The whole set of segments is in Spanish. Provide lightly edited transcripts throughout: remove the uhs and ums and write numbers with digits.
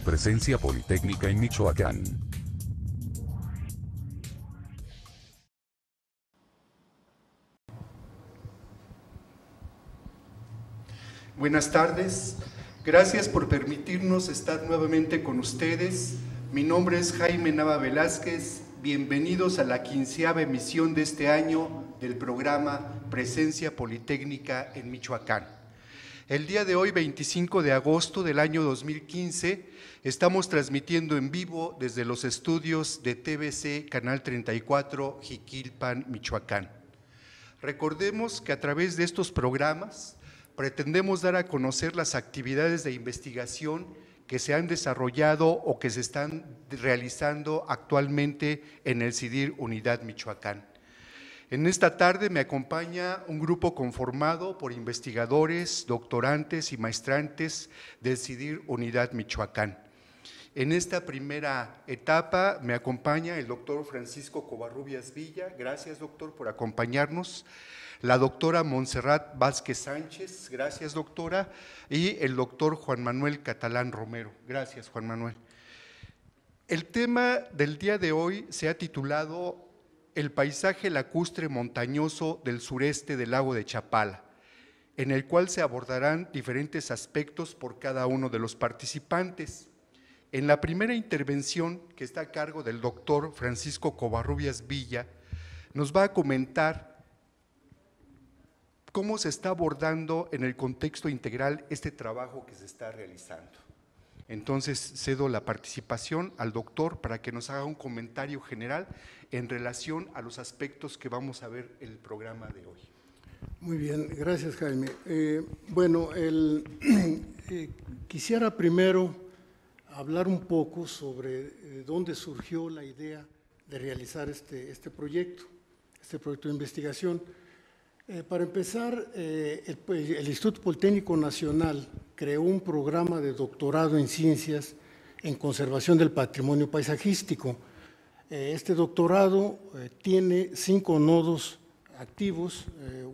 Presencia Politécnica en Michoacán. Buenas tardes, gracias por permitirnos estar nuevamente con ustedes. Mi nombre es Jaime Nava Velázquez, bienvenidos a la 15ª emisión de este año del programa Presencia Politécnica en Michoacán. El día de hoy, 25 de agosto del año 2015, estamos transmitiendo en vivo desde los estudios de TVC Canal 34, Jiquilpan, Michoacán. Recordemos que a través de estos programas pretendemos dar a conocer las actividades de investigación que se han desarrollado o que se están realizando actualmente en el CIDIR Unidad Michoacán. En esta tarde me acompaña un grupo conformado por investigadores, doctorantes y maestrantes del CIDIR Unidad Michoacán. En esta primera etapa me acompaña el doctor Francisco Covarrubias Villa. Gracias, doctor, por acompañarnos. La doctora Montserrat Vázquez Sánchez, gracias, doctora, y el doctor Juan Manuel Catalán Romero. Gracias, Juan Manuel. El tema del día de hoy se ha titulado El paisaje lacustre montañoso del sureste del lago de Chapala, en el cual se abordarán diferentes aspectos por cada uno de los participantes. En la primera intervención, que está a cargo del doctor Francisco Covarrubias Villa, nos va a comentar cómo se está abordando en el contexto integral este trabajo que se está realizando. Entonces, cedo la participación al doctor para que nos haga un comentario general en relación a los aspectos que vamos a ver en el programa de hoy. Muy bien, gracias, Jaime. Quisiera primero hablar un poco sobre dónde surgió la idea de realizar este proyecto de investigación. Para empezar, el Instituto Politécnico Nacional creó un programa de doctorado en ciencias en conservación del patrimonio paisajístico. Este doctorado tiene 5 nodos activos,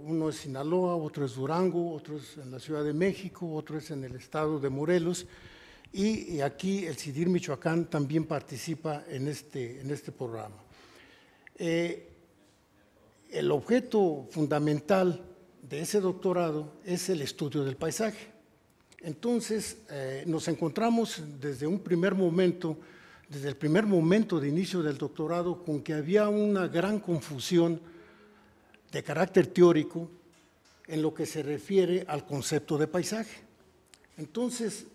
uno es Sinaloa, otro es Durango, otro es en la Ciudad de México, otro es en el estado de Morelos, y aquí el CIDIR Michoacán también participa en este programa. El objeto fundamental de ese doctorado es el estudio del paisaje. Entonces, nos encontramos desde el primer momento de inicio del doctorado con que había una gran confusión de carácter teórico en lo que se refiere al concepto de paisaje. Entonces,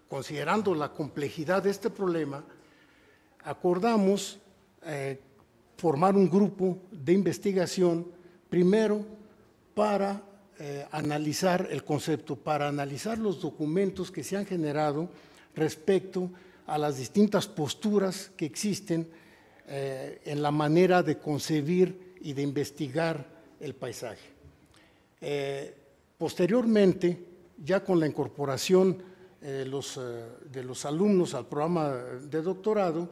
considerando la complejidad de este problema, acordamos formar un grupo de investigación, primero para analizar el concepto, para analizar los documentos que se han generado respecto a las distintas posturas que existen en la manera de concebir y de investigar el paisaje. Posteriormente, ya con la incorporación de los alumnos al programa de doctorado,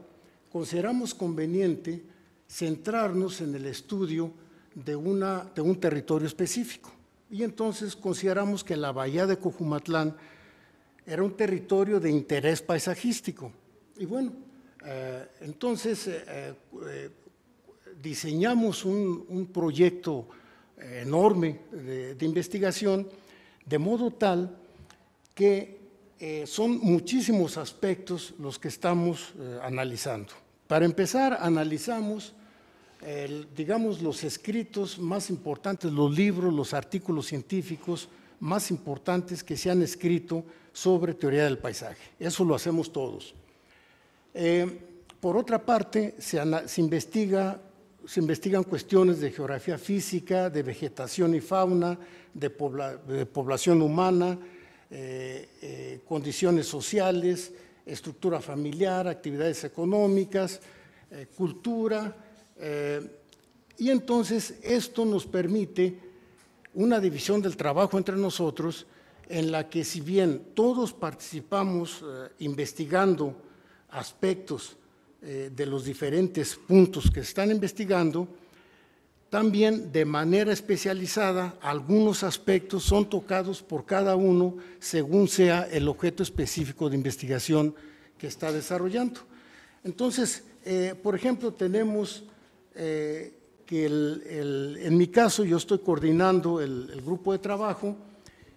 consideramos conveniente centrarnos en el estudio de un territorio específico. Y entonces consideramos que la bahía de Cojumatlán era un territorio de interés paisajístico. Y entonces diseñamos un proyecto enorme de investigación, de modo tal que son muchísimos aspectos los que estamos analizando. Para empezar, analizamos, los escritos más importantes, los libros, los artículos científicos más importantes que se han escrito sobre teoría del paisaje. Eso lo hacemos todos. Por otra parte, se investigan cuestiones de geografía física, de vegetación y fauna, de población humana, condiciones sociales, estructura familiar, actividades económicas, cultura, y entonces esto nos permite una división del trabajo entre nosotros en la que, si bien todos participamos investigando aspectos de los diferentes puntos que se están investigando, también de manera especializada, algunos aspectos son tocados por cada uno según sea el objeto específico de investigación que está desarrollando. Entonces, por ejemplo, tenemos que en mi caso yo estoy coordinando el grupo de trabajo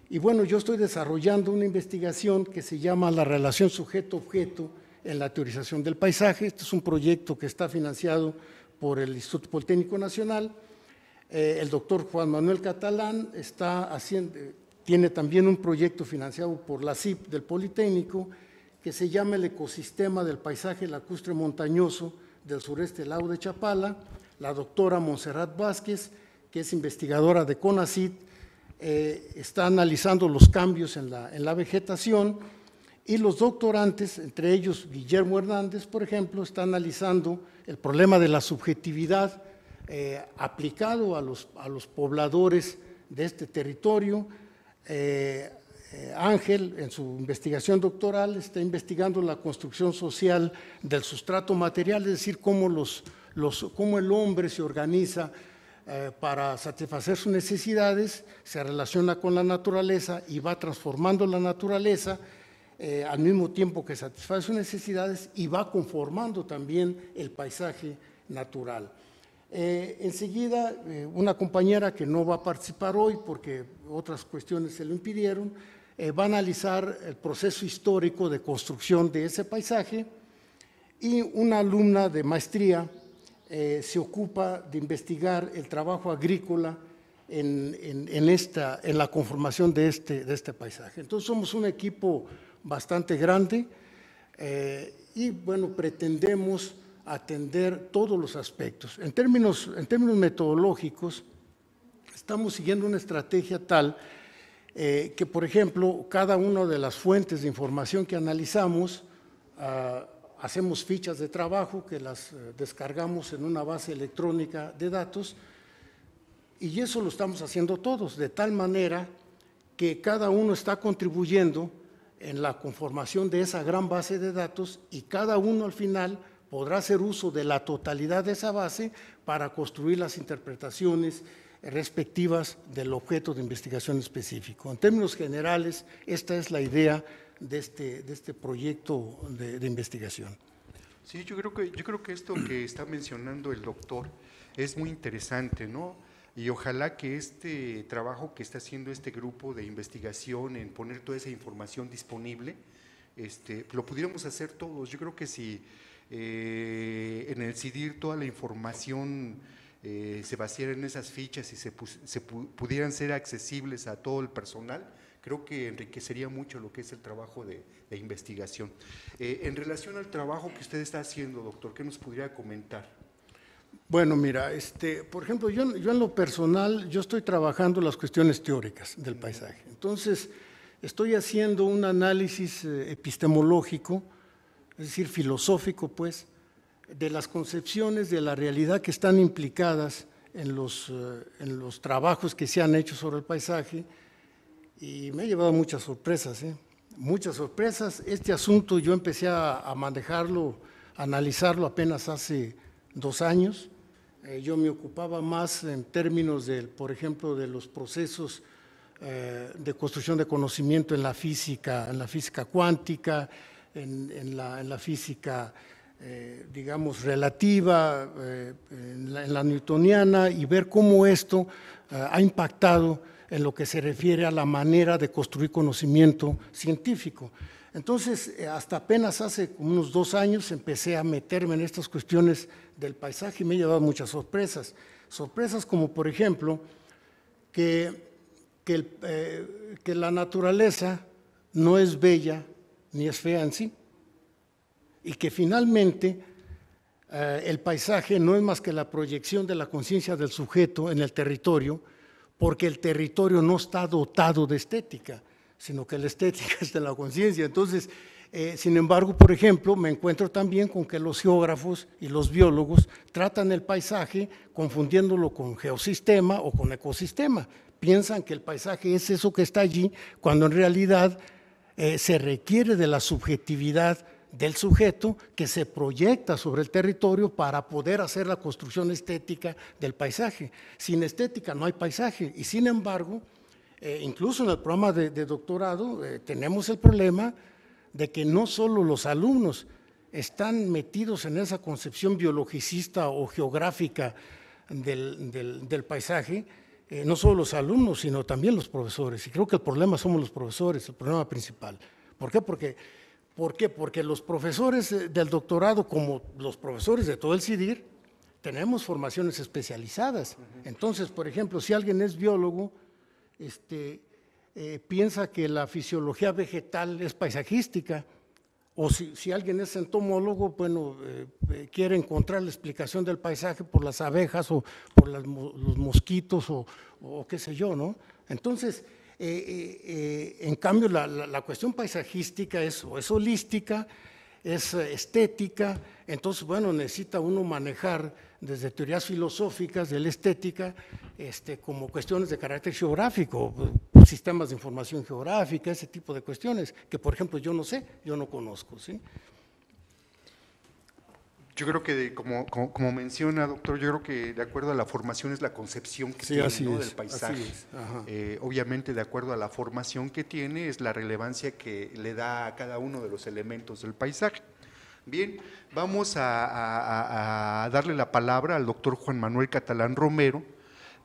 y bueno, yo estoy desarrollando una investigación que se llama la relación sujeto-objeto en la teorización del paisaje. Este es un proyecto que está financiado por el Instituto Politécnico Nacional. El doctor Juan Manuel Catalán tiene también un proyecto financiado por la CIP del Politécnico que se llama el ecosistema del paisaje lacustre montañoso del sureste del lago de Chapala. La doctora Montserrat Vázquez, que es investigadora de CONACYT, está analizando los cambios en la vegetación, y los doctorantes, entre ellos Guillermo Hernández, por ejemplo, está analizando el problema de la subjetividad aplicado a los pobladores de este territorio. Ángel, en su investigación doctoral, está investigando la construcción social del sustrato material, es decir, cómo el hombre se organiza para satisfacer sus necesidades, se relaciona con la naturaleza y va transformando la naturaleza al mismo tiempo que satisface sus necesidades y va conformando también el paisaje natural. Enseguida, una compañera que no va a participar hoy porque otras cuestiones se lo impidieron, va a analizar el proceso histórico de construcción de ese paisaje, y una alumna de maestría se ocupa de investigar el trabajo agrícola en la conformación de este paisaje. Entonces somos un equipo bastante grande y bueno, pretendemos atender todos los aspectos. En términos metodológicos, estamos siguiendo una estrategia tal que, por ejemplo, cada una de las fuentes de información que analizamos, hacemos fichas de trabajo que las descargamos en una base electrónica de datos, y eso lo estamos haciendo todos, de tal manera que cada uno está contribuyendo en la conformación de esa gran base de datos, y cada uno al final podrá hacer uso de la totalidad de esa base para construir las interpretaciones respectivas del objeto de investigación específico. En términos generales, esta es la idea de este proyecto de investigación. Sí, yo creo que esto que está mencionando el doctor es muy interesante, ¿no? Y ojalá que este trabajo que está haciendo este grupo de investigación en poner toda esa información disponible, lo pudiéramos hacer todos. Yo creo que si en el CIDIR toda la información se vaciara en esas fichas y pudieran ser accesibles a todo el personal, creo que enriquecería mucho lo que es el trabajo de investigación. En relación al trabajo que usted está haciendo, doctor, ¿qué nos podría comentar? Bueno, mira, por ejemplo, yo en lo personal, yo estoy trabajando las cuestiones teóricas del paisaje. Entonces, estoy haciendo un análisis epistemológico, es decir, filosófico, pues, de las concepciones de la realidad que están implicadas en los trabajos que se han hecho sobre el paisaje, y me ha llevado muchas sorpresas, muchas sorpresas. Este asunto yo empecé a manejarlo, a analizarlo apenas hace 2 años. Yo me ocupaba más en términos, por ejemplo, de los procesos de construcción de conocimiento en la física cuántica, en la física, digamos, relativa, en la newtoniana, y ver cómo esto ha impactado en lo que se refiere a la manera de construir conocimiento científico. Entonces, hasta apenas hace unos 2 años empecé a meterme en estas cuestiones del paisaje y me he llevado muchas sorpresas. Sorpresas como, por ejemplo, que la naturaleza no es bella ni es fea en sí, y que finalmente el paisaje no es más que la proyección de la conciencia del sujeto en el territorio, porque el territorio no está dotado de estética, sino que la estética es de la conciencia. Entonces, sin embargo, por ejemplo, me encuentro también con que los geógrafos y los biólogos tratan el paisaje confundiéndolo con geosistema o con ecosistema. Piensan que el paisaje es eso que está allí, cuando en realidad se requiere de la subjetividad del sujeto que se proyecta sobre el territorio para poder hacer la construcción estética del paisaje. Sin estética no hay paisaje y sin embargo, incluso en el programa de doctorado tenemos el problema de que no solo los alumnos están metidos en esa concepción biologicista o geográfica del paisaje, no solo los alumnos, sino también los profesores. Y creo que el problema somos los profesores, el problema principal. ¿Por qué? Porque los profesores del doctorado, como los profesores de todo el CIDIR, tenemos formaciones especializadas. Entonces, por ejemplo, si alguien es biólogo, piensa que la fisiología vegetal es paisajística, o si alguien es entomólogo, bueno, quiere encontrar la explicación del paisaje por las abejas o por los mosquitos o qué sé yo, ¿no? Entonces, en cambio, la cuestión paisajística es holística, es estética, entonces, bueno, necesita uno manejar desde teorías filosóficas de la estética como cuestiones de carácter geográfico, sistemas de información geográfica, ese tipo de cuestiones, que por ejemplo yo no sé, yo no conozco, ¿sí? Yo creo que, como menciona, doctor, yo creo que de acuerdo a la formación es la concepción que tiene, ¿no?, del paisaje. Obviamente, de acuerdo a la formación que tiene, es la relevancia que le da a cada uno de los elementos del paisaje. Bien, vamos a darle la palabra al doctor Juan Manuel Catalán Romero,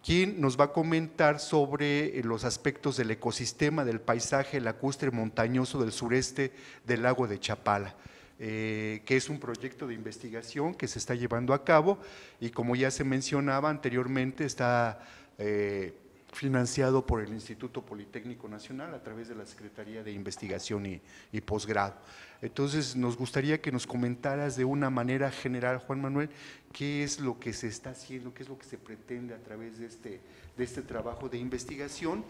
quien nos va a comentar sobre los aspectos del ecosistema del paisaje lacustre montañoso del sureste del lago de Chapala, que es un proyecto de investigación que se está llevando a cabo y, como ya se mencionaba anteriormente, está financiado por el Instituto Politécnico Nacional a través de la Secretaría de Investigación y Posgrado. Entonces, nos gustaría que nos comentaras de una manera general, Juan Manuel, qué es lo que se está haciendo, qué es lo que se pretende a través de este trabajo de investigación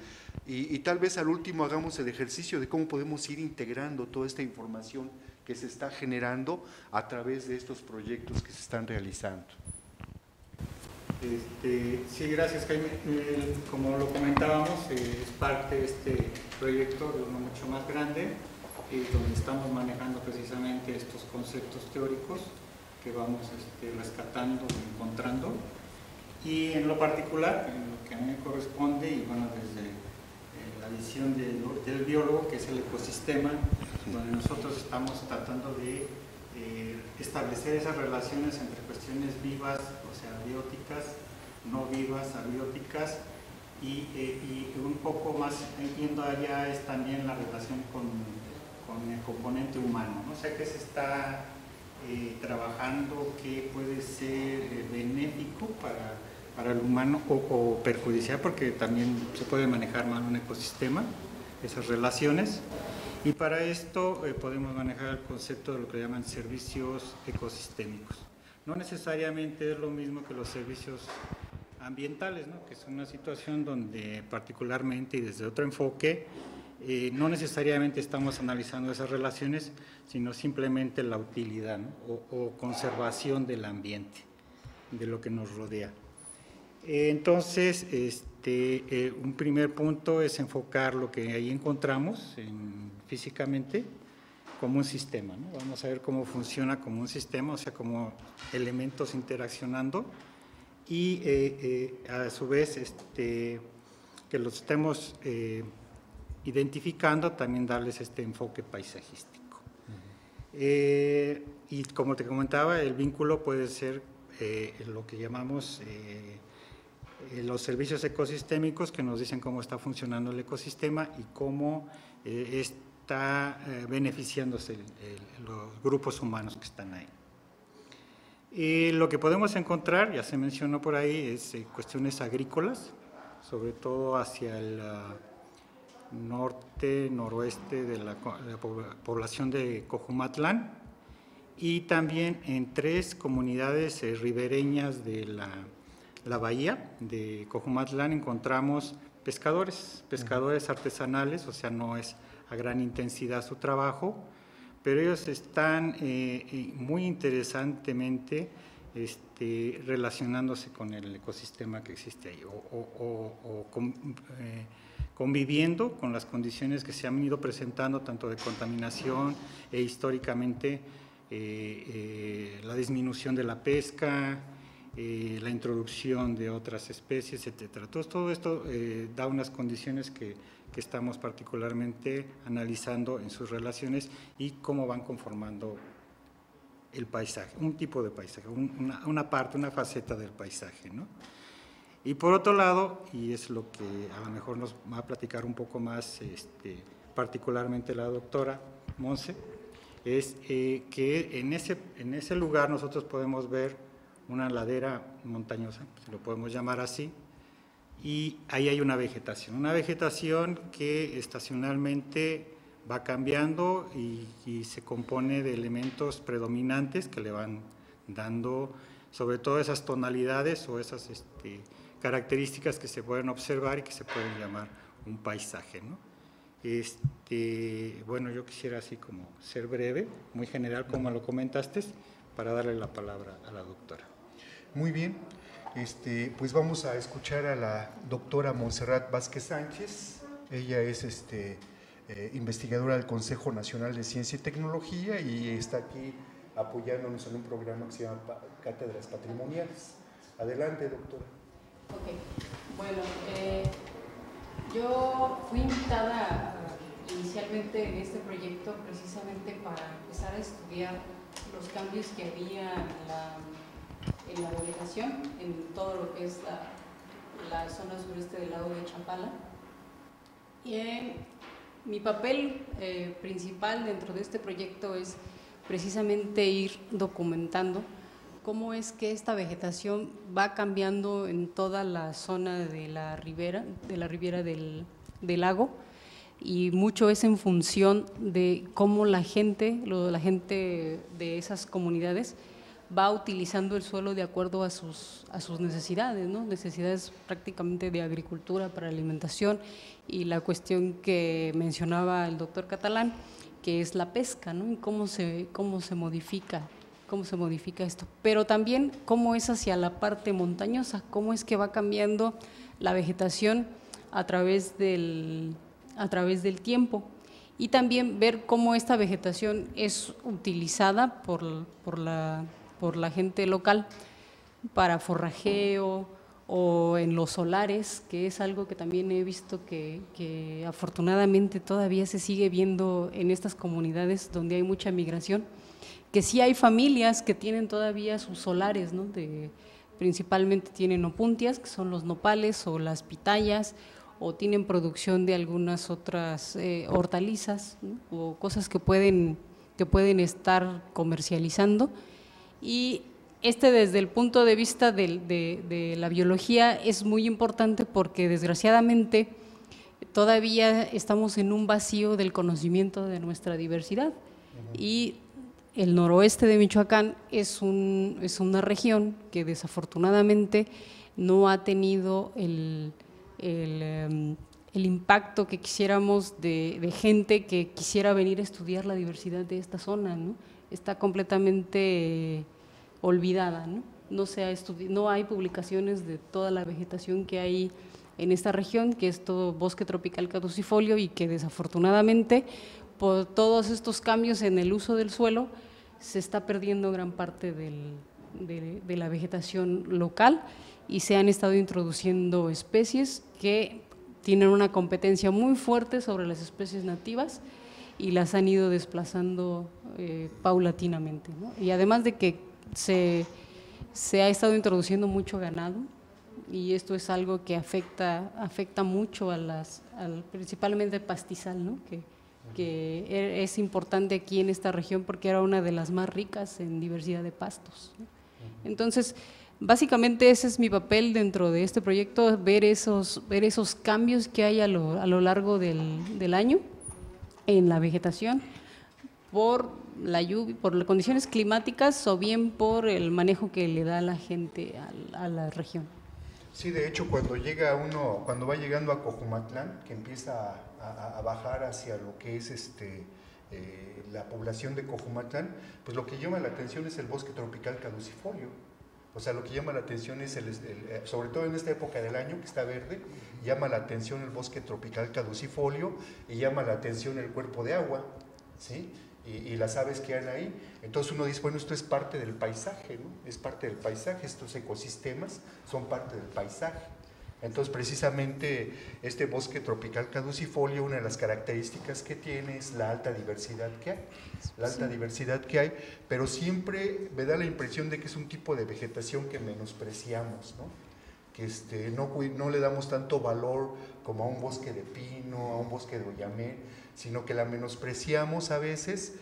y tal vez al último hagamos el ejercicio de cómo podemos ir integrando toda esta información que se está generando a través de estos proyectos que se están realizando. Sí, gracias, Jaime. Como lo comentábamos, es parte de este proyecto de uno mucho más grande, donde estamos manejando precisamente estos conceptos teóricos que vamos rescatando, encontrando. Y en lo particular, en lo que a mí me corresponde, y bueno, desde la visión del biólogo, que es el ecosistema, donde nosotros estamos tratando de establecer esas relaciones entre cuestiones vivas, o sea, bióticas, no vivas, abióticas, y un poco más yendo allá es también la relación con el componente humano, ¿no? O sea, que se está trabajando, que puede ser benéfico para el humano o perjudicial, porque también se puede manejar mal un ecosistema, esas relaciones. Y para esto podemos manejar el concepto de lo que llaman servicios ecosistémicos. No necesariamente es lo mismo que los servicios ambientales, ¿no?, que es una situación donde particularmente y desde otro enfoque no necesariamente estamos analizando esas relaciones, sino simplemente la utilidad, ¿no?, o conservación del ambiente, de lo que nos rodea. Entonces, un primer punto es enfocar lo que ahí encontramos físicamente como un sistema, ¿no? Vamos a ver cómo funciona como un sistema, o sea, como elementos interaccionando y a su vez que los estemos identificando, también darles este enfoque paisajístico. Y como te comentaba, el vínculo puede ser lo que llamamos los servicios ecosistémicos, que nos dicen cómo está funcionando el ecosistema y cómo está beneficiándose los grupos humanos que están ahí. Lo que podemos encontrar, ya se mencionó por ahí, es cuestiones agrícolas, sobre todo hacia el norte, noroeste de la población de Cojumatlán, y también en 3 comunidades ribereñas de la bahía de Cojumatlán encontramos pescadores artesanales, o sea, no es a gran intensidad su trabajo, pero ellos están muy interesantemente relacionándose con el ecosistema que existe ahí, o conviviendo con las condiciones que se han ido presentando, tanto de contaminación e históricamente la disminución de la pesca, la introducción de otras especies, etcétera. Todo esto da unas condiciones que estamos particularmente analizando en sus relaciones y cómo van conformando el paisaje, un tipo de paisaje, una parte, una faceta del paisaje, ¿no? Y por otro lado, y es lo que a lo mejor nos va a platicar un poco más particularmente la doctora Monse, es que en ese lugar nosotros podemos ver una ladera montañosa, si lo podemos llamar así, y ahí hay una vegetación que estacionalmente va cambiando y se compone de elementos predominantes que le van dando sobre todo esas tonalidades o esas características que se pueden observar y que se pueden llamar un paisaje, ¿no? Bueno, yo quisiera así como ser breve, muy general como lo comentaste, para darle la palabra a la doctora. Muy bien, pues vamos a escuchar a la doctora Montserrat Vázquez Sánchez. Ella es investigadora del Consejo Nacional de Ciencia y Tecnología y está aquí apoyándonos en un programa que se llama Cátedras Patrimoniales. Adelante, doctora. Ok, bueno, yo fui invitada inicialmente en este proyecto precisamente para empezar a estudiar los cambios que había en la vegetación, en todo lo que es la zona sureste del lago de Chapala. Y mi papel principal dentro de este proyecto es precisamente ir documentando cómo es que esta vegetación va cambiando en toda la zona de la ribera del lago, y mucho es en función de cómo la gente de esas comunidades va utilizando el suelo de acuerdo a sus necesidades, ¿no? Necesidades prácticamente de agricultura para alimentación, y la cuestión que mencionaba el doctor Catalán, que es la pesca, ¿no? Y cómo se modifica esto, pero también cómo es hacia la parte montañosa, cómo es que va cambiando la vegetación a través del tiempo, y también ver cómo esta vegetación es utilizada por la gente local para forrajeo o en los solares, que es algo que también he visto que afortunadamente todavía se sigue viendo en estas comunidades donde hay mucha migración, que sí hay familias que tienen todavía sus solares, ¿no? Principalmente tienen opuntias, que son los nopales o las pitayas, o tienen producción de algunas otras hortalizas, ¿no? O cosas que pueden estar comercializando. Y desde el punto de vista de la biología es muy importante, porque desgraciadamente todavía estamos en un vacío del conocimiento de nuestra diversidad. Y el noroeste de Michoacán es una región que desafortunadamente no ha tenido el impacto que quisiéramos de gente que quisiera venir a estudiar la diversidad de esta zona, ¿no? Está completamente olvidada, ¿no? No hay publicaciones de toda la vegetación que hay en esta región, que es todo bosque tropical caducifolio, y que desafortunadamente por todos estos cambios en el uso del suelo se está perdiendo gran parte de la vegetación local, y se han estado introduciendo especies que tienen una competencia muy fuerte sobre las especies nativas y las han ido desplazando paulatinamente, ¿no? Y además de que se ha estado introduciendo mucho ganado, y esto es algo que afecta mucho principalmente al pastizal, ¿no? Que es importante aquí en esta región porque era una de las más ricas en diversidad de pastos, ¿no? Entonces, básicamente ese es mi papel dentro de este proyecto, ver esos cambios que hay a lo largo del año en la vegetación, por la lluvia, por las condiciones climáticas, o bien por el manejo que le da la gente a la región. Sí, de hecho, cuando va llegando a Cojumatlán, que empieza a bajar hacia lo que es la población de Cojumatlán, pues lo que llama la atención es el bosque tropical caducifolio. O sea, lo que llama la atención es, sobre todo en esta época del año que está verde, llama la atención el bosque tropical caducifolio y llama la atención el cuerpo de agua, ¿sí? Y las aves que hay ahí. Entonces uno dice, bueno, esto es parte del paisaje, ¿no? Es parte del paisaje, estos ecosistemas son parte del paisaje. Entonces, precisamente, este bosque tropical caducifolio, una de las características que tiene es la alta diversidad que hay. La alta diversidad que hay, pero siempre me da la impresión de que es un tipo de vegetación que menospreciamos, ¿no? Que no le damos tanto valor como a un bosque de pino, a un bosque de oyamel, sino que la menospreciamos a veces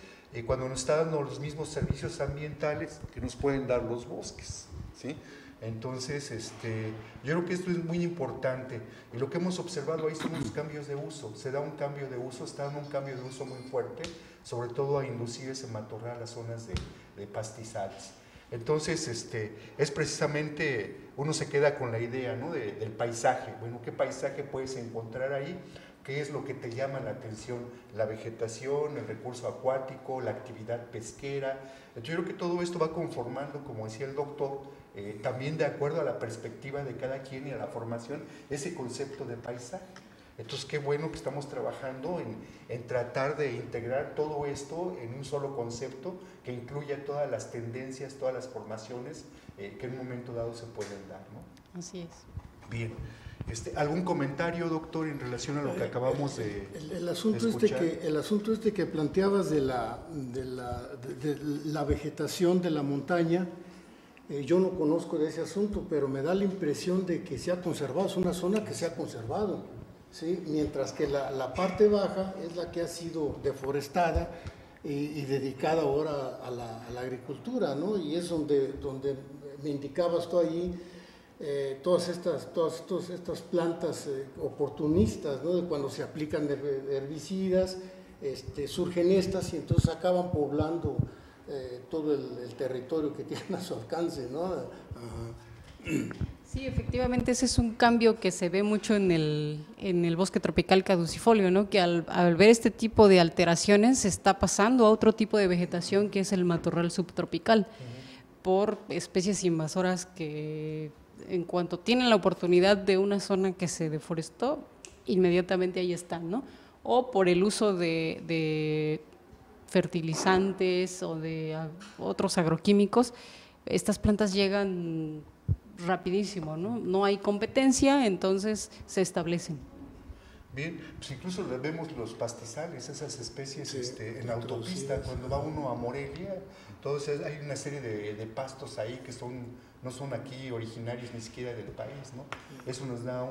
cuando nos está dando los mismos servicios ambientales que nos pueden dar los bosques, ¿sí? Entonces, yo creo que esto es muy importante y lo que hemos observado ahí son los cambios de uso. Se da un cambio de uso, está dando un cambio de uso muy fuerte, sobre todo a inducir ese matorral a las zonas de pastizales. Entonces, es precisamente, uno se queda con la idea, ¿no? del paisaje. Bueno, ¿qué paisaje puedes encontrar ahí? ¿Qué es lo que te llama la atención? La vegetación, el recurso acuático, la actividad pesquera. Yo creo que todo esto va conformando, como decía el doctor, también de acuerdo a la perspectiva de cada quien y a la formación, ese concepto de paisaje. Entonces, qué bueno que estamos trabajando en tratar de integrar todo esto en un solo concepto que incluya todas las tendencias, todas las formaciones que en un momento dado se pueden dar, ¿no? Así es. Bien. ¿Algún comentario, doctor, en relación a lo que acabamos de escuchar? El asunto que planteabas de la vegetación de la montaña, yo no conozco de ese asunto, pero me da la impresión de que se ha conservado, es una zona que se ha conservado, ¿sí? Mientras que la parte baja es la que ha sido deforestada y dedicada ahora a la agricultura, ¿no? Y es donde me indicabas tú allí, todas estas plantas oportunistas, ¿no? De cuando se aplican herbicidas, surgen estas y entonces acaban poblando todo el territorio que tienen a su alcance, ¿no? Sí, efectivamente ese es un cambio que se ve mucho en el bosque tropical caducifolio, ¿no? Que al ver este tipo de alteraciones se está pasando a otro tipo de vegetación que es el matorral subtropical, por especies invasoras que en cuanto tienen la oportunidad de una zona que se deforestó, inmediatamente ahí están, ¿no? O por el uso de fertilizantes o de otros agroquímicos, estas plantas llegan rapidísimo, ¿no? No hay competencia, entonces se establecen. Bien, pues incluso vemos los pastizales, esas especies en la autopista, cuando va uno a Morelia, entonces hay una serie de pastos ahí que no son aquí originarios ni siquiera del país, ¿no? Eso nos da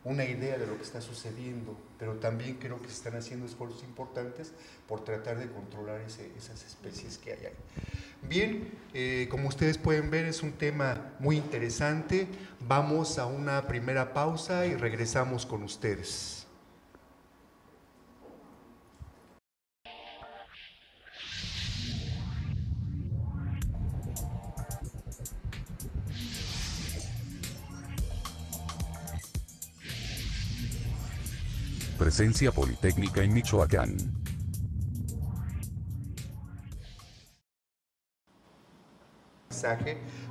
una idea de lo que está sucediendo, pero también creo que se están haciendo esfuerzos importantes por tratar de controlar esas especies que hay ahí. Bien, como ustedes pueden ver, es un tema muy interesante. Vamos a una primera pausa y regresamos con ustedes. Presencia Politécnica en Michoacán.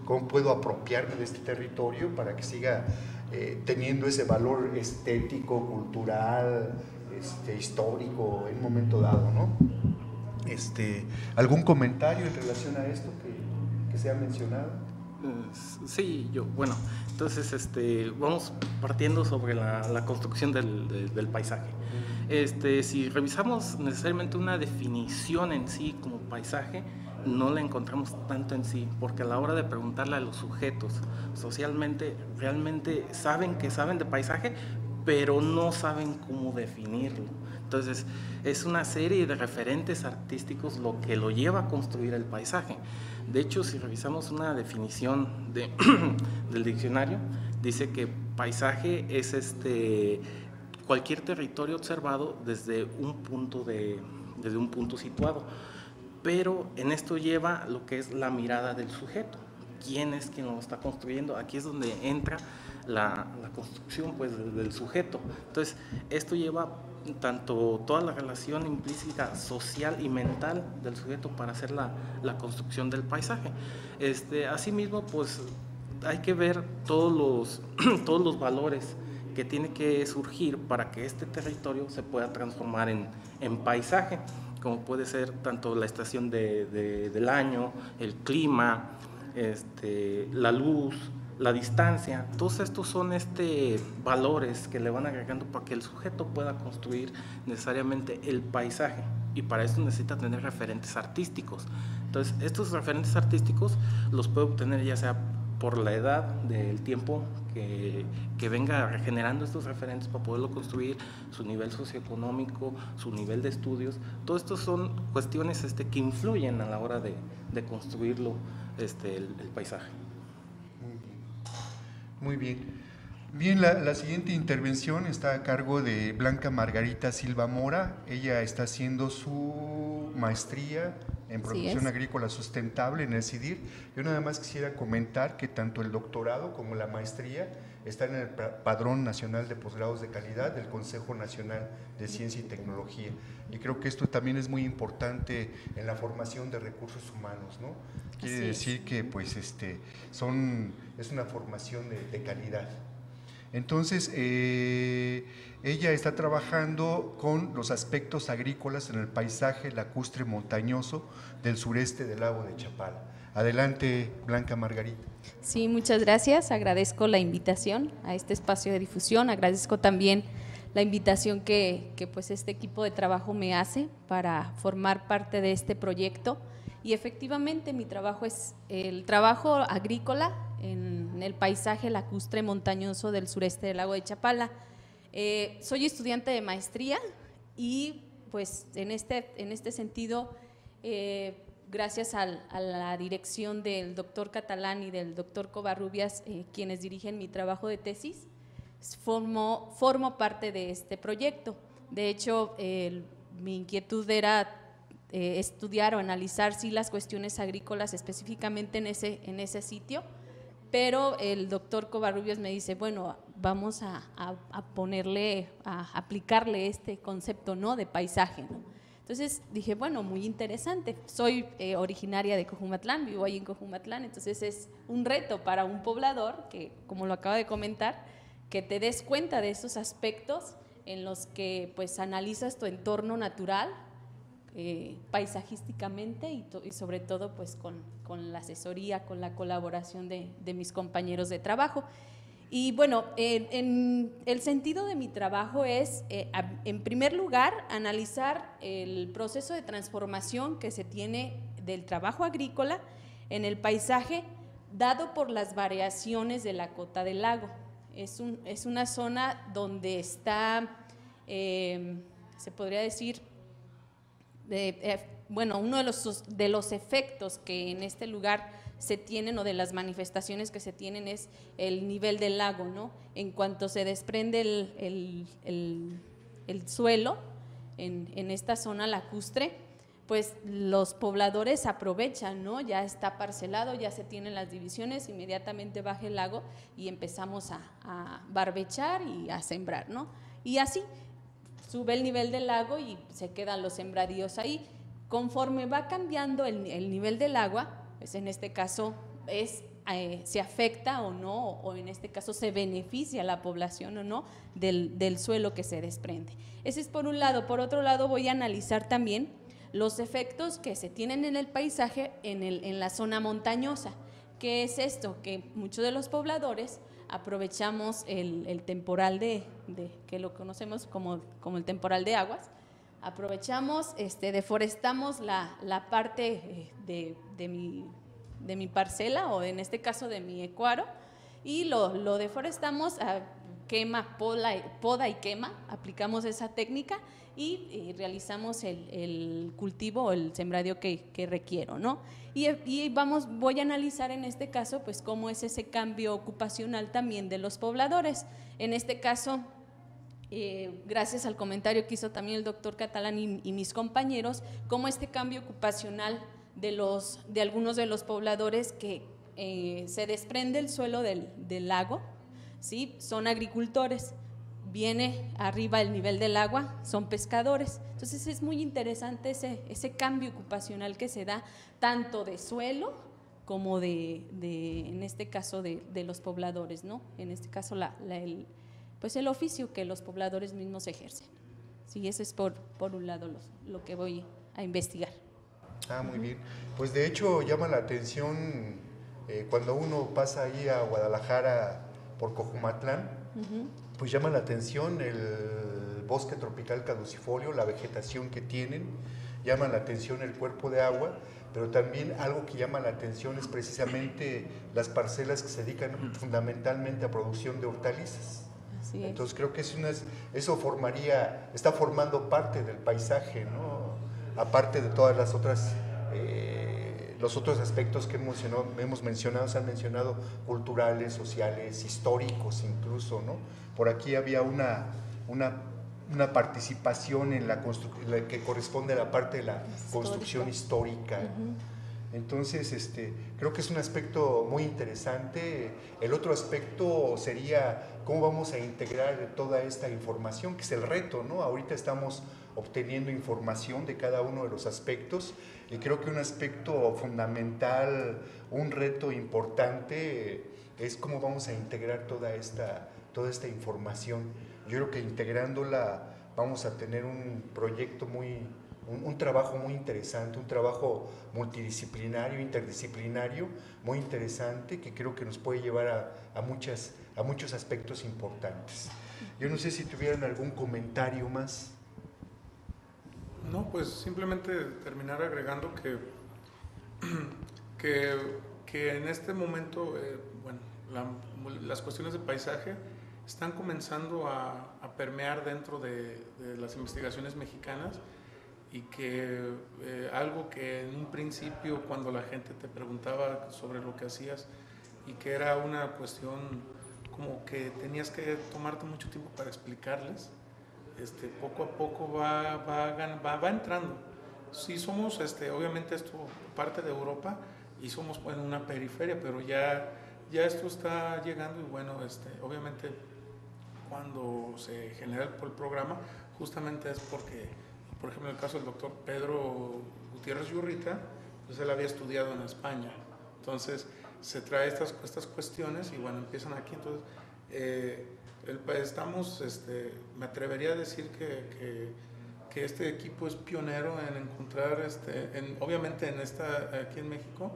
¿Cómo puedo apropiarme de este territorio para que siga teniendo ese valor estético, cultural, histórico en un momento dado, ¿no? ¿Algún comentario en relación a esto que se ha mencionado? Sí, bueno, entonces vamos partiendo sobre la construcción del paisaje. Si revisamos necesariamente una definición en sí como paisaje, no la encontramos tanto en sí, porque a la hora de preguntarle a los sujetos socialmente, realmente saben de paisaje, pero no saben cómo definirlo. Entonces, es una serie de referentes artísticos lo que lo lleva a construir el paisaje. De hecho, si revisamos una definición del diccionario, dice que paisaje es cualquier territorio observado desde un punto situado. Pero en esto lleva lo que es la mirada del sujeto. ¿Quién es quien lo está construyendo? Aquí es donde entra la construcción, pues, del sujeto. Entonces, esto lleva tanto toda la relación implícita social y mental del sujeto para hacer la construcción del paisaje. Asimismo, pues hay que ver todos los valores que tiene que surgir para que este territorio se pueda transformar en paisaje, como puede ser tanto la estación del año, el clima, la luz, la distancia. Todos estos son valores que le van agregando para que el sujeto pueda construir necesariamente el paisaje, y para eso necesita tener referentes artísticos. Entonces, estos referentes artísticos los puede obtener ya sea por la edad del tiempo que venga regenerando estos referentes para poderlo construir, su nivel socioeconómico, su nivel de estudios. Todo esto son cuestiones que influyen a la hora de construirlo, el paisaje. Muy bien. Bien, la siguiente intervención está a cargo de Blanca Margarita Silva Mora. Ella está haciendo su maestría en producción agrícola sustentable en el CIDIR. Yo nada más quisiera comentar que tanto el doctorado como la maestría están en el Padrón Nacional de Posgrados de Calidad del Consejo Nacional de Ciencia y Tecnología. Y creo que esto también es muy importante en la formación de recursos humanos, ¿no? Quiere decir que pues, es una formación de calidad. Entonces, ella está trabajando con los aspectos agrícolas en el paisaje lacustre montañoso del sureste del lago de Chapala. Adelante, Blanca Margarita. Sí, muchas gracias. Agradezco la invitación a este espacio de difusión. Agradezco también la invitación que pues este equipo de trabajo me hace para formar parte de este proyecto. Y efectivamente mi trabajo es el trabajo agrícola en el paisaje lacustre montañoso del sureste del lago de Chapala. Soy estudiante de maestría y pues en este sentido, gracias a la dirección del doctor Catalán y del doctor Covarrubias, quienes dirigen mi trabajo de tesis, formo parte de este proyecto. De hecho, mi inquietud era estudiar o analizar las cuestiones agrícolas específicamente en ese sitio, pero el doctor Covarrubias me dice, bueno, vamos a aplicarle este concepto, ¿no?, de paisaje, ¿no? Entonces dije, bueno, muy interesante. Soy originaria de Cojumatlán, vivo ahí en Cojumatlán, entonces es un reto para un poblador que, como lo acaba de comentar, que te des cuenta de esos aspectos en los que pues analizas tu entorno natural, paisajísticamente y sobre todo pues con la asesoría, con la colaboración de mis compañeros de trabajo. Y bueno, en el sentido de mi trabajo es, en primer lugar, analizar el proceso de transformación que se tiene del trabajo agrícola en el paisaje, dado por las variaciones de la cota del lago. Es una zona donde está, se podría decir, bueno, uno de los efectos que en este lugar se tienen o de las manifestaciones que se tienen es el nivel del lago, ¿no? En cuanto se desprende el suelo en esta zona lacustre, pues los pobladores aprovechan, ¿no? Ya está parcelado, ya se tienen las divisiones, inmediatamente baja el lago y empezamos a barbechar y a sembrar, ¿no? Y así sube el nivel del lago y se quedan los sembradíos ahí. Conforme va cambiando el nivel del agua, pues en este caso se afecta o no, o en este caso se beneficia a la población o no del suelo que se desprende. Ese es por un lado. Por otro lado, voy a analizar también los efectos que se tienen en el paisaje en la zona montañosa. ¿Qué es esto? Que muchos de los pobladores aprovechamos el temporal que lo conocemos como el temporal de aguas, aprovechamos, deforestamos la parte de mi parcela o en este caso de mi ecuaro y lo deforestamos, poda y quema, aplicamos esa técnica y realizamos el cultivo o el sembradío que requiero, ¿no? Y voy a analizar en este caso pues cómo es ese cambio ocupacional también de los pobladores. En este caso, gracias al comentario que hizo también el doctor Catalán y mis compañeros, cómo este cambio ocupacional de algunos de los pobladores que se desprende el suelo del lago, ¿sí? Son agricultores. viene arriba el nivel del agua, son pescadores. Entonces es muy interesante ese cambio ocupacional que se da tanto de suelo como en este caso de los pobladores, ¿no? En este caso pues el oficio que los pobladores mismos ejercen. Sí, eso es por un lado lo que voy a investigar. Muy bien. Pues de hecho llama la atención cuando uno pasa ahí a Guadalajara por Cojumatlán, pues llama la atención el bosque tropical caducifolio, la vegetación que tienen, llama la atención el cuerpo de agua, pero también algo que llama la atención es precisamente las parcelas que se dedican fundamentalmente a producción de hortalizas. Así es. Entonces creo que eso está formando parte del paisaje, ¿no? Aparte de todas las otras, los otros aspectos que hemos mencionado, se han mencionado culturales, sociales, históricos incluso, ¿no? Por aquí había una participación en la que corresponde a la parte de la construcción histórica. Entonces, creo que es un aspecto muy interesante. El otro aspecto sería cómo vamos a integrar toda esta información, que es el reto, ¿no? Ahorita estamos obteniendo información de cada uno de los aspectos y creo que un aspecto fundamental, un reto importante es cómo vamos a integrar toda esta información. Yo creo que integrándola vamos a tener un proyecto un trabajo muy interesante, un trabajo multidisciplinario, interdisciplinario, muy interesante, que creo que nos puede llevar a muchos aspectos importantes. Yo no sé si tuvieran algún comentario más. No, pues simplemente terminar agregando que en este momento, las cuestiones de paisaje están comenzando a permear dentro de las investigaciones mexicanas, y que algo que en un principio, cuando la gente te preguntaba sobre lo que hacías y que era una cuestión como que tenías que tomarte mucho tiempo para explicarles, poco a poco va entrando. Sí somos, obviamente esto parte de Europa y somos en una periferia, pero ya esto está llegando y bueno, obviamente cuando se genera el programa justamente es porque, por ejemplo, en el caso del doctor Pedro Gutiérrez Yurrita, pues él había estudiado en España, entonces se trae estas cuestiones y bueno, empiezan aquí. Entonces estamos, me atrevería a decir que este equipo es pionero en encontrar, obviamente aquí en México,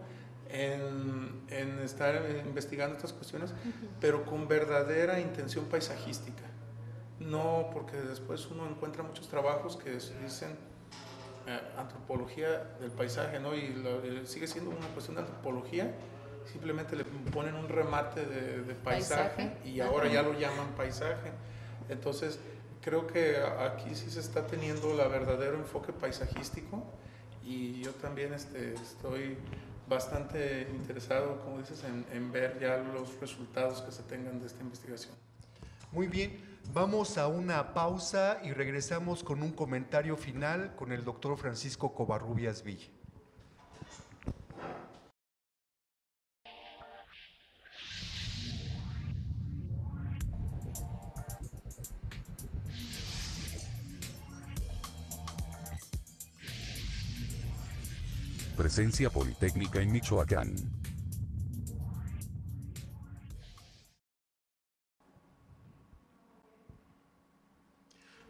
en estar investigando estas cuestiones, pero con verdadera intención paisajística. No, porque después uno encuentra muchos trabajos que dicen antropología del paisaje, ¿no? Y sigue siendo una cuestión de antropología, simplemente le ponen un remate de paisaje y ahora ya lo llaman paisaje. Entonces, creo que aquí sí se está teniendo el verdadero enfoque paisajístico y yo también estoy bastante interesado, como dices, en ver ya los resultados que se tengan de esta investigación. Muy bien. Vamos a una pausa y regresamos con un comentario final con el doctor Francisco Covarrubias Villa. Presencia Politécnica en Michoacán.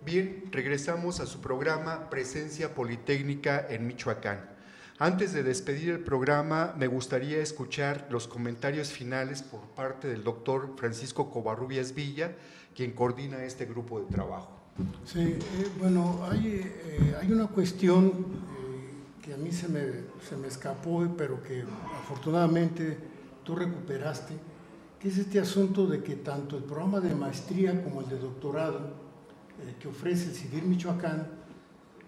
Bien, regresamos a su programa Presencia Politécnica en Michoacán. Antes de despedir el programa, me gustaría escuchar los comentarios finales por parte del doctor Francisco Covarrubias Villa, quien coordina este grupo de trabajo. Sí, bueno, hay una cuestión que a mí se me escapó, pero que afortunadamente tú recuperaste, que es este asunto de que tanto el programa de maestría como el de doctorado que ofrece el CIDIR Michoacán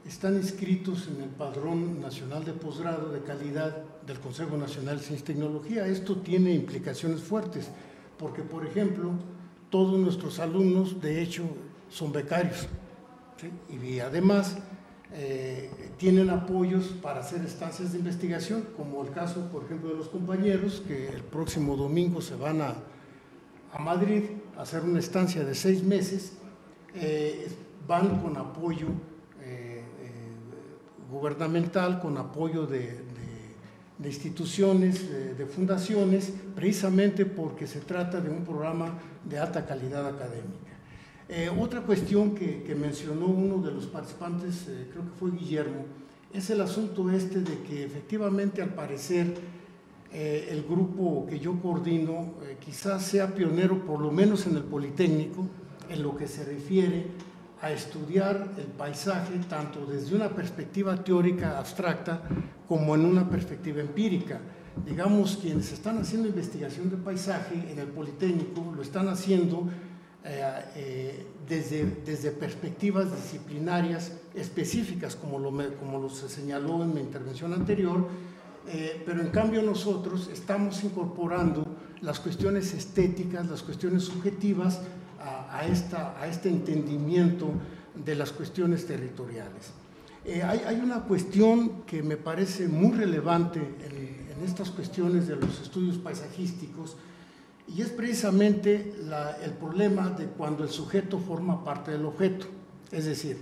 están inscritos en el Padrón Nacional de Posgrado de Calidad del Consejo Nacional de Ciencia y Tecnología. Esto tiene implicaciones fuertes, porque, por ejemplo, todos nuestros alumnos, de hecho, son becarios, ¿sí? Y además tienen apoyos para hacer estancias de investigación, como el caso, por ejemplo, de los compañeros que el próximo domingo se van a Madrid a hacer una estancia de 6 meses van con apoyo gubernamental, con apoyo de instituciones, de fundaciones, precisamente porque se trata de un programa de alta calidad académica. Otra cuestión que mencionó uno de los participantes, creo que fue Guillermo, es el asunto de que efectivamente al parecer el grupo que yo coordino quizás sea pionero, por lo menos en el Politécnico, en lo que se refiere a estudiar el paisaje tanto desde una perspectiva teórica abstracta como en una perspectiva empírica. Digamos, quienes están haciendo investigación de paisaje en el Politécnico lo están haciendo desde perspectivas disciplinarias específicas, como lo se señaló en mi intervención anterior, pero en cambio nosotros estamos incorporando las cuestiones estéticas, las cuestiones subjetivas a este entendimiento de las cuestiones territoriales. Hay una cuestión que me parece muy relevante en estas cuestiones de los estudios paisajísticos, y es precisamente el problema de cuando el sujeto forma parte del objeto. Es decir,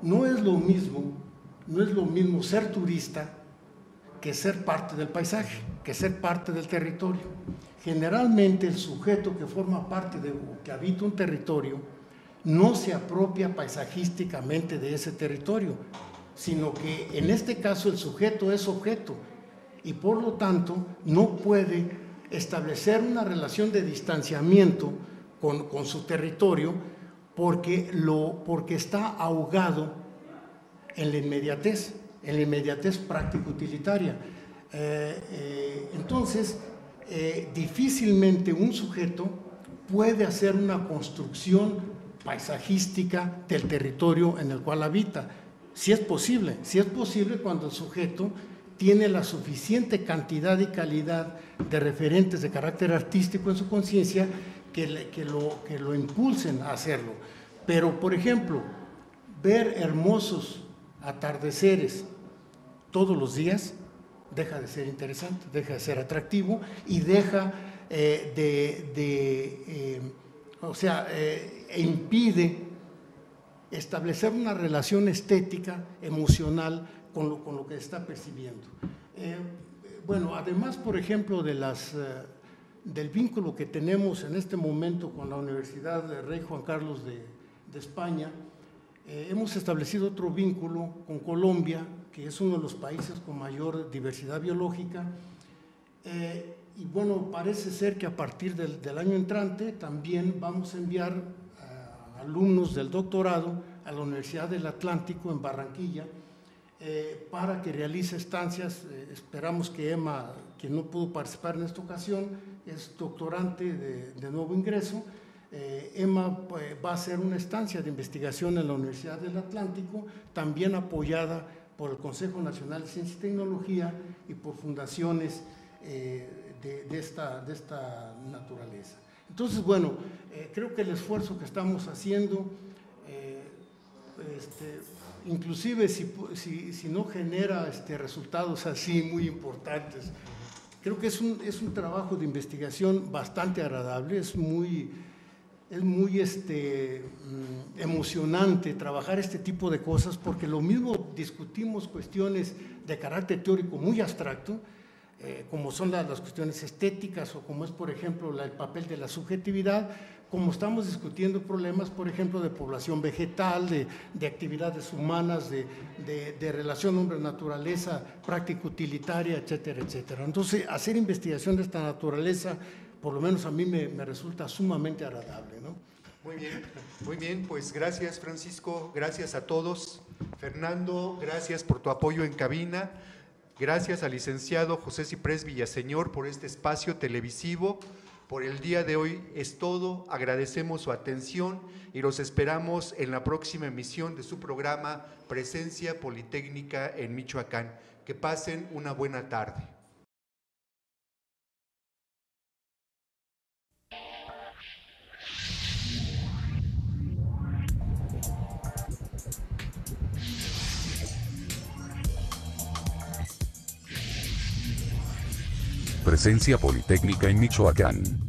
no es lo mismo ser turista que ser parte del paisaje, que ser parte del territorio. Generalmente el sujeto que forma parte o que habita un territorio no se apropia paisajísticamente de ese territorio, sino que en este caso el sujeto es objeto y por lo tanto no puede establecer una relación de distanciamiento con su territorio porque está ahogado en la inmediatez práctico-utilitaria. Entonces, difícilmente un sujeto puede hacer una construcción paisajística del territorio en el cual habita. Si es posible cuando el sujeto tiene la suficiente cantidad y calidad de referentes de carácter artístico en su conciencia que lo impulsen a hacerlo. Pero, por ejemplo, ver hermosos atardeceres todos los días deja de ser interesante, deja de ser atractivo y deja impide establecer una relación estética, emocional con lo que se está percibiendo. Bueno, además, por ejemplo, del vínculo que tenemos en este momento con la Universidad de Rey Juan Carlos de España, hemos establecido otro vínculo con Colombia, que es uno de los países con mayor diversidad biológica, y bueno, parece ser que a partir del año entrante también vamos a enviar alumnos del doctorado a la Universidad del Atlántico en Barranquilla para que realice estancias. Esperamos que Emma, quien no pudo participar en esta ocasión, es doctorante de nuevo ingreso. Emma va a hacer una estancia de investigación en la Universidad del Atlántico, también apoyada por el Consejo Nacional de Ciencia y Tecnología y por fundaciones de esta naturaleza. Entonces, bueno, creo que el esfuerzo que estamos haciendo, inclusive si no genera resultados así muy importantes, creo que es un trabajo de investigación bastante agradable, es muy emocionante trabajar este tipo de cosas, porque lo mismo discutimos cuestiones de carácter teórico muy abstracto, como son las cuestiones estéticas o como es, por ejemplo, el papel de la subjetividad, como estamos discutiendo problemas, por ejemplo, de población vegetal, de actividades humanas, de relación hombre-naturaleza, práctico-utilitaria, etcétera, etcétera. Entonces, hacer investigación de esta naturaleza, por lo menos a mí me resulta sumamente agradable, ¿no? Muy bien, pues gracias, Francisco, gracias a todos. Fernando, gracias por tu apoyo en cabina. Gracias al licenciado José Ciprés Villaseñor por este espacio televisivo. Por el día de hoy es todo. Agradecemos su atención y los esperamos en la próxima emisión de su programa Presencia Politécnica en Michoacán. Que pasen una buena tarde. Presencia Politécnica en Michoacán.